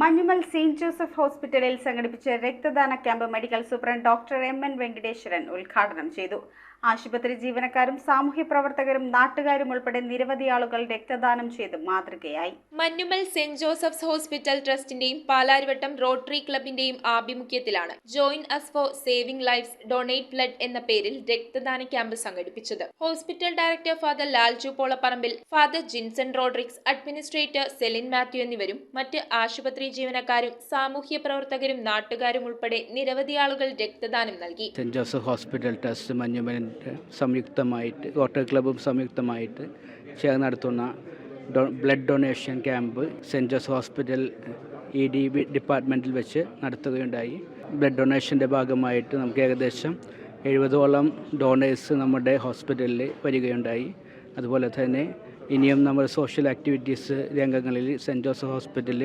Manjummel Saint Joseph ഹോസ്പിറ്റലിൽ സംഘടിപ്പിച്ച രക്തദാന camp medical superintendent doctor M. വെങ്കടേശ്വരൻ ഉദ്ഘാടനം ചെയ്തു. ആശുപത്രി ജീവനക്കാരും സാമൂഹ്യ പ്രവർത്തകരും നാട്ടുകാരും ഉൾപ്പെടെ നിരവധി ആളുകൾ രക്തദാനം ചെയ്ത് മാതൃകയായി. മഞ്ഞുമൽ സെന്റ് ജോസഫ്സ് ഹോസ്പിറ്റൽ ട്രസ്റ്റിന്റെയും പാലാരിവട്ടം റോട്ടറി ക്ലബിന്റെയും ആഭിമുഖ്യത്തിലാണ് join us for saving lives donate blood എന്ന പേരിൽ രക്തദാന ക്യാമ്പ് സംഘടിപ്പിച്ചത്. Hospital director father Lalju Polaparambil, father Jinson Rodrigues, administrator Celine Mathew എന്നിവരും മറ്റ് ആശുപത്രി ജീവനക്കാരും സാമൂഹ്യ പ്രവർത്തകരും നാട്ടുകാരും ഉൾപ്പെടെ നിരവധി ആളുകൾ രക്തദാനം നൽകി. Saint Joseph Hospital Trust Manjummel സംയുക്തമായിട്ട് റോട്ടറി ക്ലബ്ബും സംയുക്തമായിട്ട് ചേർന്ന് നടത്തുന്ന blood donation camp Saint Joseph Hospital ED ഡിപ്പാർട്ട്മെൻറ്റിൽ വെച്ച് നടത്തുകയുണ്ടായി. ബ്ലഡ് ഡൊണേഷൻ്റെ ഭാഗമായിട്ട് നമുക്ക് ഏകദേശം 70ഓളം ഡോണേഴ്സ് നമ്മുടെ ഹോസ്പിറ്റലിൽ വരികയുണ്ടായി. അതുപോലെ തന്നെ ഇനിയും നമ്മൾ സോഷ്യൽ ആക്ടിവിറ്റീസ് രംഗങ്ങളിൽ സെൻറ്റ് ജോസഫ് ഹോസ്പിറ്റലിൽ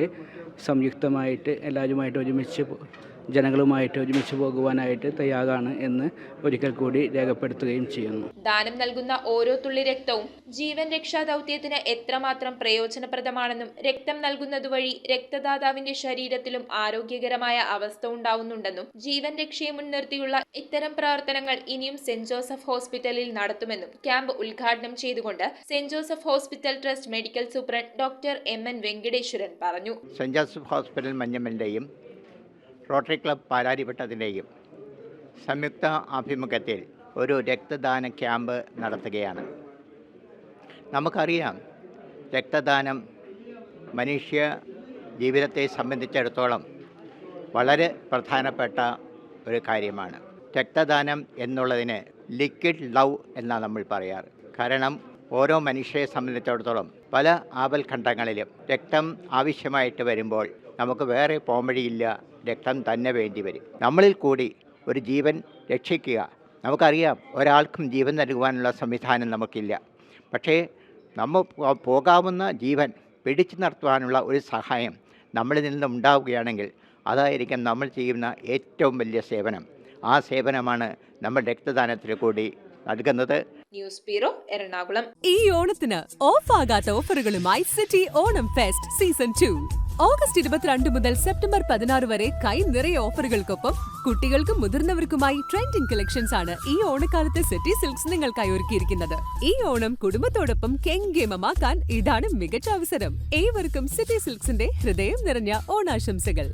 സംയുക്തമായിട്ട് എല്ലാവരുമായിട്ട് ജനങ്ങളുമായിട്ട് ഒരുമിച്ച് പോകുവാനായിട്ട് തയ്യാറാണ് എന്ന് ഒരിക്കൽ കൂടി രേഖപ്പെടുത്തുകയും ചെയ്യുന്നു. ദാനം നൽകുന്ന ഓരോ തുള്ളി രക്തവും ജീവൻ രക്ഷാ ദൗത്യത്തിന് എത്രമാത്രം പ്രയോജനപ്രദമാണെന്നും രക്തം നൽകുന്നതുവഴി രക്തദാതാവിന്റെ ശരീരത്തിലും ആരോഗ്യകരമായ അവസ്ഥ ഉണ്ടാവുന്നുണ്ടെന്നും ജീവൻ രക്ഷയെ മുൻനിർത്തിയുള്ള ഇത്തരം പ്രവർത്തനങ്ങൾ ഇനിയും സെന്റ് ജോസഫ് ഹോസ്പിറ്റലിൽ നടത്തുമെന്നും ക്യാമ്പ് ഉദ്ഘാടനം ചെയ്തുകൊണ്ട് Saint Joseph Hospital Trust medical superintendent doctor M.N. Venkateswaran പറഞ്ഞു. സെന്റ് ജോസഫ് ഹോസ്പിറ്റൽ മഞ്ഞമ്മലിൻ്റെയും റോട്ടറി ക്ലബ് പാലാരിവട്ടത്തിൻ്റെയും സംയുക്ത ആഭിമുഖ്യത്തിൽ ഒരു രക്തദാന ക്യാമ്പ് നടത്തുകയാണ്. നമുക്കറിയാം, രക്തദാനം മനുഷ്യ ജീവിതത്തെ സംബന്ധിച്ചിടത്തോളം വളരെ പ്രധാനപ്പെട്ട ഒരു കാര്യമാണ്. രക്തദാനം എന്നുള്ളതിന് ലിക്വിഡ് ലവ് എന്നാണ് നമ്മൾ പറയാറ്. കാരണം ഓരോ മനുഷ്യരെ സംബന്ധിച്ചിടത്തോളം പല ആപൽഘട്ടങ്ങളിലും രക്തം ആവശ്യമായിട്ട് വരുമ്പോൾ നമുക്ക് വേറെ പോംവഴിയില്ല, രക്തം തന്നെ വേണ്ടി വരും. നമ്മളിൽ കൂടി ഒരു ജീവൻ രക്ഷിക്കുക. നമുക്കറിയാം, ഒരാൾക്കും ജീവൻ നൽകുവാനുള്ള സംവിധാനം നമുക്കില്ല. പക്ഷേ നമ്മൾ പോകാവുന്ന ജീവൻ പിടിച്ചു നിർത്തുവാനുള്ള ഒരു സഹായം നമ്മളിൽ നിന്നും ഉണ്ടാവുകയാണെങ്കിൽ അതായിരിക്കും നമ്മൾ ചെയ്യുന്ന ഏറ്റവും വലിയ സേവനം. ആ സേവനമാണ് നമ്മൾ രക്തദാനത്തിൽ കൂടി നൽകുന്നത്. News bureau, Ernakulam. ഈ ഓണത്തിന് ഓഫ് ആകാത്ത ഓഫറുകളുമായി city Onam fest season 2. August 22 മുതൽ സെപ്റ്റംബർ 16 വരെ കൈ നിറയെ ഓഫറുകൾക്കൊപ്പം കുട്ടികൾക്കും മുതിർന്നവർക്കുമായി ട്രെൻഡിംഗ് കളക്ഷൻസ് ആണ് ഈ ഓണക്കാലത്ത് സിറ്റി സിൽക്സ് നിങ്ങൾക്കായി ഒരുക്കിയിരിക്കുന്നത്. ഈ ഓണം കുടുംബത്തോടൊപ്പം കെങ്കേമമാക്കാൻ ഇതാണ് മികച്ച അവസരം. ഏവർക്കും സിറ്റി സിൽക്സിന്റെ ഹൃദയം നിറഞ്ഞ ഓണാശംസകൾ.